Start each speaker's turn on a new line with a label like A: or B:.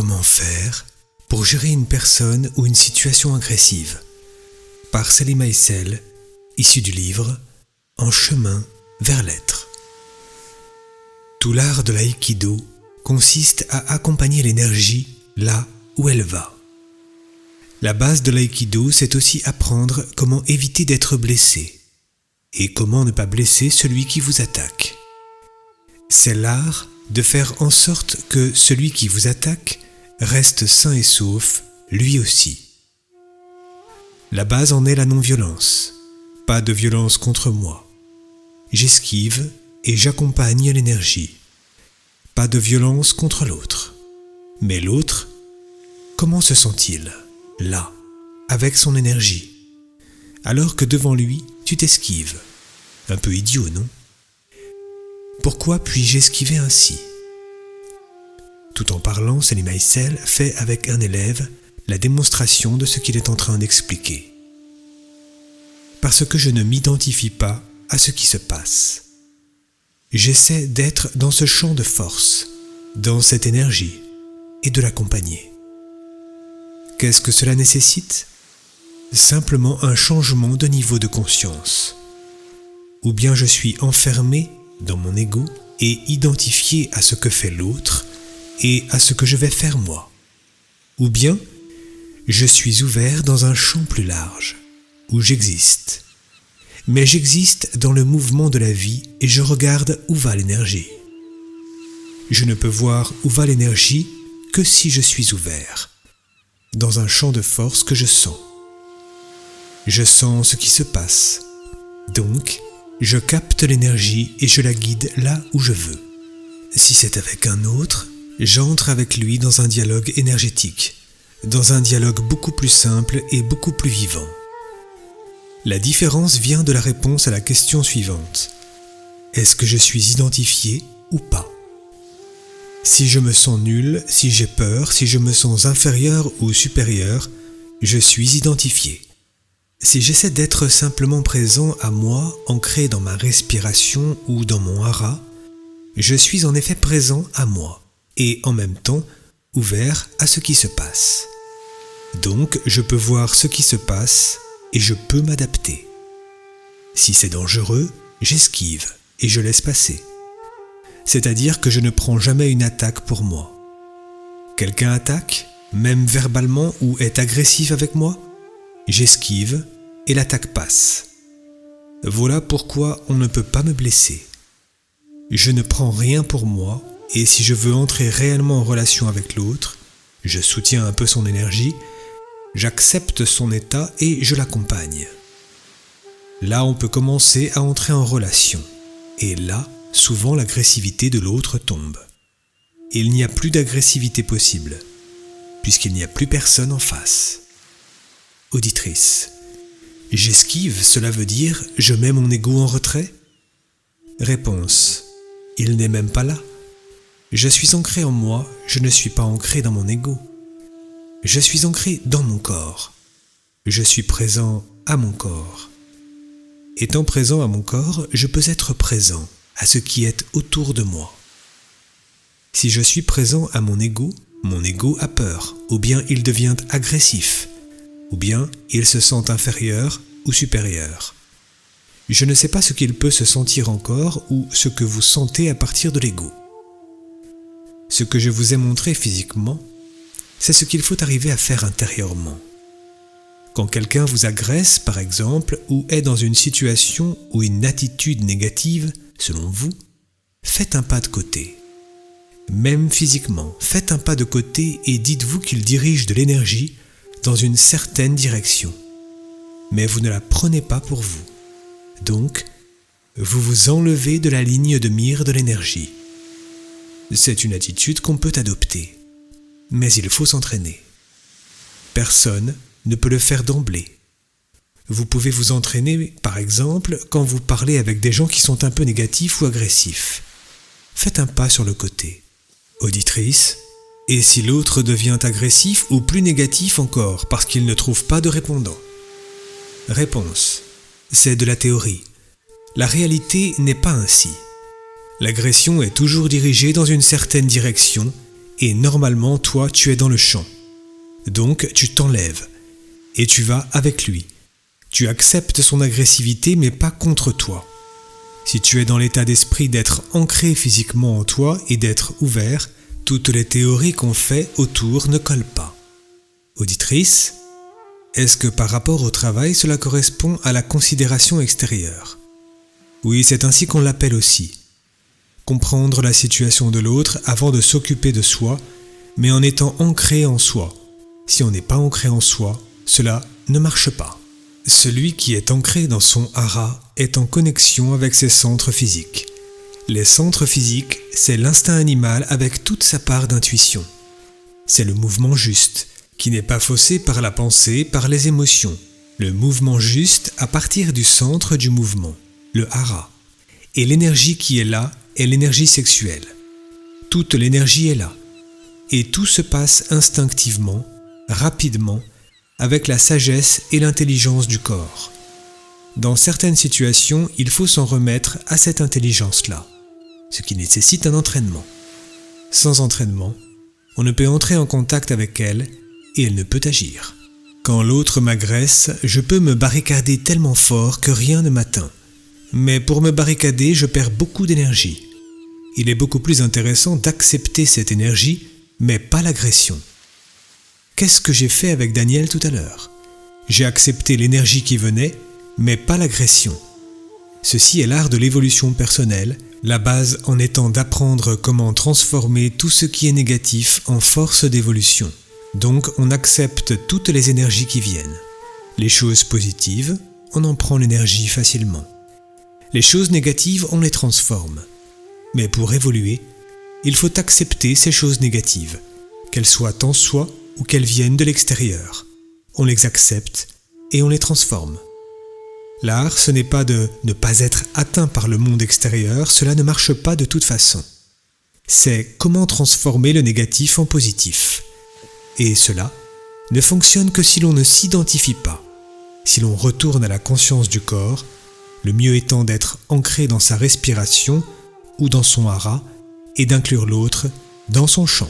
A: Comment faire pour gérer une personne ou une situation agressive? Par Salim Aissel, issu du livre En chemin vers l'être. Tout l'art de l'aïkido consiste à accompagner l'énergie là où elle va. La base de l'aïkido, c'est aussi apprendre comment éviter d'être blessé et comment ne pas blesser celui qui vous attaque. C'est l'art de faire en sorte que celui qui vous attaque reste sain et sauf, lui aussi. La base en est la non-violence. Pas de violence contre moi. J'esquive et j'accompagne l'énergie. Pas de violence contre l'autre. Mais l'autre, comment se sent-il, là, avec son énergie, alors que devant lui, tu t'esquives? Un peu idiot, non? Pourquoi puis-je esquiver ainsi? Tout en parlant, Salim Aissel fait avec un élève la démonstration de ce qu'il est en train d'expliquer. Parce que je ne m'identifie pas à ce qui se passe. J'essaie d'être dans ce champ de force, dans cette énergie, et de l'accompagner. Qu'est-ce que cela nécessite? Simplement un changement de niveau de conscience. Ou bien je suis enfermé dans mon ego et identifié à ce que fait l'autre et à ce que je vais faire moi. Ou bien je suis ouvert dans un champ plus large, où j'existe. Mais j'existe dans le mouvement de la vie et je regarde où va l'énergie. Je ne peux voir où va l'énergie que si je suis ouvert, dans un champ de force que je sens. Je sens ce qui se passe. Donc, je capte l'énergie et je la guide là où je veux. Si c'est avec un autre, j'entre avec lui dans un dialogue énergétique, dans un dialogue beaucoup plus simple et beaucoup plus vivant. La différence vient de la réponse à la question suivante. Est-ce que je suis identifié ou pas? Si je me sens nul, si j'ai peur, si je me sens inférieur ou supérieur, je suis identifié. Si j'essaie d'être simplement présent à moi, ancré dans ma respiration ou dans mon hara, je suis en effet présent à moi et en même temps ouvert à ce qui se passe. Donc je peux voir ce qui se passe et je peux m'adapter. Si c'est dangereux, j'esquive et je laisse passer. C'est-à-dire que je ne prends jamais une attaque pour moi. Quelqu'un attaque, même verbalement ou est agressif avec moi, j'esquive et l'attaque passe. Voilà pourquoi on ne peut pas me blesser. Je ne prends rien pour moi et si je veux entrer réellement en relation avec l'autre, je soutiens un peu son énergie, j'accepte son état et je l'accompagne. Là, on peut commencer à entrer en relation. Et là, souvent l'agressivité de l'autre tombe. Il n'y a plus d'agressivité possible, puisqu'il n'y a plus personne en face. Auditrice. J'esquive, cela veut dire je mets mon ego en retrait? Réponse. Il n'est même pas là. Je suis ancré en moi, je ne suis pas ancré dans mon ego. Je suis ancré dans mon corps. Je suis présent à mon corps. Étant présent à mon corps, je peux être présent à ce qui est autour de moi. Si je suis présent à mon ego a peur, ou bien il devient agressif, ou bien il se sent inférieur ou supérieur. Je ne sais pas ce qu'il peut se sentir encore ou ce que vous sentez à partir de l'ego. Ce que je vous ai montré physiquement, c'est ce qu'il faut arriver à faire intérieurement. Quand quelqu'un vous agresse, par exemple, ou est dans une situation ou une attitude négative, selon vous, faites un pas de côté. Même physiquement, faites un pas de côté et dites-vous qu'il dirige de l'énergie dans une certaine direction. Mais vous ne la prenez pas pour vous. Donc, vous vous enlevez de la ligne de mire de l'énergie. C'est une attitude qu'on peut adopter. Mais il faut s'entraîner. Personne ne peut le faire d'emblée. Vous pouvez vous entraîner, par exemple, quand vous parlez avec des gens qui sont un peu négatifs ou agressifs. Faites un pas sur le côté. Auditrice, et si l'autre devient agressif ou plus négatif encore parce qu'il ne trouve pas de répondant? Réponse. C'est de la théorie. La réalité n'est pas ainsi. L'agression est toujours dirigée dans une certaine direction et normalement toi tu es dans le champ. Donc tu t'enlèves et tu vas avec lui. Tu acceptes son agressivité mais pas contre toi. Si tu es dans l'état d'esprit d'être ancré physiquement en toi et d'être ouvert, toutes les théories qu'on fait autour ne collent pas. Auditrice, est-ce que par rapport au travail cela correspond à la considération extérieure? Oui, c'est ainsi qu'on l'appelle aussi. Comprendre la situation de l'autre avant de s'occuper de soi, mais en étant ancré en soi. Si on n'est pas ancré en soi, cela ne marche pas. Celui qui est ancré dans son hara est en connexion avec ses centres physiques. Les centres physiques, c'est l'instinct animal avec toute sa part d'intuition. C'est le mouvement juste, qui n'est pas faussé par la pensée, par les émotions. Le mouvement juste à partir du centre du mouvement, le hara. Et l'énergie qui est là est l'énergie sexuelle. Toute l'énergie est là. Et tout se passe instinctivement, rapidement, avec la sagesse et l'intelligence du corps. Dans certaines situations, il faut s'en remettre à cette intelligence-là, ce qui nécessite un entraînement. Sans entraînement, on ne peut entrer en contact avec elle et elle ne peut agir. Quand l'autre m'agresse, je peux me barricader tellement fort que rien ne m'atteint. Mais pour me barricader, je perds beaucoup d'énergie. Il est beaucoup plus intéressant d'accepter cette énergie, mais pas l'agression. Qu'est-ce que j'ai fait avec Daniel tout à l'heure? J'ai accepté l'énergie qui venait, mais pas l'agression. Ceci est l'art de l'évolution personnelle, la base en étant d'apprendre comment transformer tout ce qui est négatif en force d'évolution. Donc on accepte toutes les énergies qui viennent. Les choses positives, on en prend l'énergie facilement. Les choses négatives, on les transforme. Mais pour évoluer, il faut accepter ces choses négatives, qu'elles soient en soi ou qu'elles viennent de l'extérieur. On les accepte et on les transforme. L'art, ce n'est pas de ne pas être atteint par le monde extérieur, cela ne marche pas de toute façon. C'est comment transformer le négatif en positif. Et cela ne fonctionne que si l'on ne s'identifie pas, si l'on retourne à la conscience du corps, le mieux étant d'être ancré dans sa respiration ou dans son hara et d'inclure l'autre dans son champ.